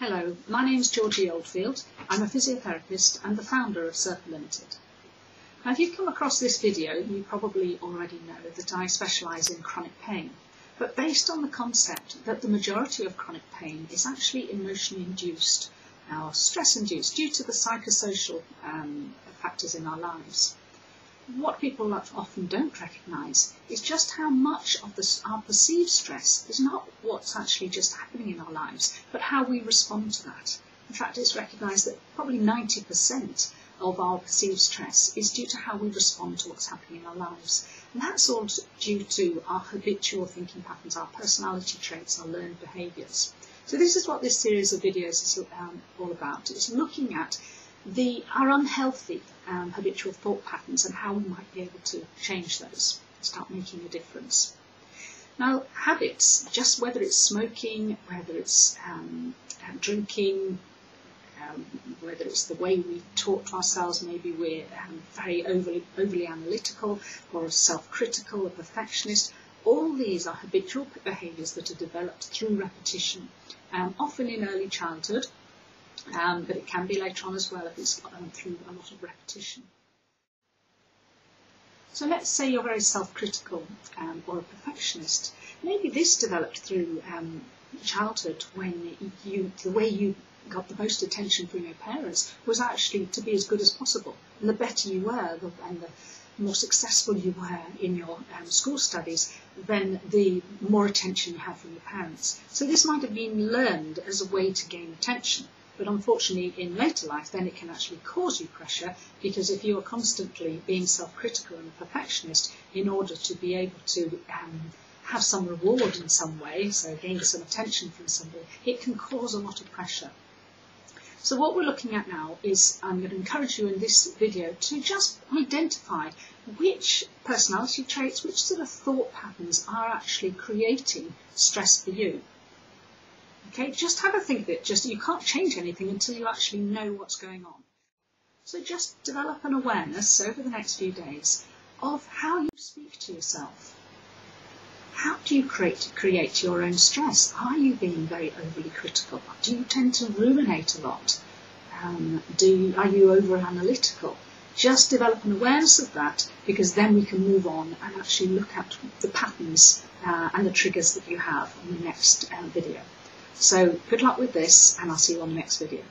Hello, my name's Georgie Oldfield. I'm a physiotherapist and the founder of Circle Limited. Now, if you've come across this video, you probably already know that I specialise in chronic pain, but based on the concept that the majority of chronic pain is actually emotionally induced, or stress-induced, due to the psychosocial factors in our lives. What people often don't recognise is just how much of our perceived stress is not what's actually just happening in our lives, but how we respond to that. In fact, it's recognised that probably 90% of our perceived stress is due to how we respond to what's happening in our lives. And that's all due to our habitual thinking patterns, our personality traits, our learned behaviours. So this is what this series of videos is all about. It's looking at our unhealthy habitual thought patterns and how we might be able to change those, start making a difference. Now, habits, just whether it's smoking, whether it's drinking, whether it's the way we talk to ourselves, maybe we're very overly analytical or self-critical, a perfectionist, all these are habitual behaviours that are developed through repetition, often in early childhood, but it can be later on as well if it's through a lot of repetition. So let's say you're very self-critical or a perfectionist. Maybe this developed through childhood when the way you got the most attention from your parents was actually to be as good as possible. And the better you were and the more successful you were in your school studies, then the more attention you had from your parents. So this might have been learned as a way to gain attention. But unfortunately, in later life, then it can actually cause you pressure, because if you are constantly being self-critical and a perfectionist in order to be able to have some reward in some way, so gain some attention from somebody, it can cause a lot of pressure. So what we're looking at now is, I'm going to encourage you in this video to just identify which personality traits, which sort of thought patterns are actually creating stress for you. Okay, just have a think of it. You can't change anything until you actually know what's going on. So just develop an awareness over the next few days of how you speak to yourself. How do you create your own stress? Are you being very overly critical? Do you tend to ruminate a lot? Are you over-analytical? Just develop an awareness of that, because then we can move on and actually look at the patterns and the triggers that you have on the next video. So good luck with this, and I'll see you on the next video.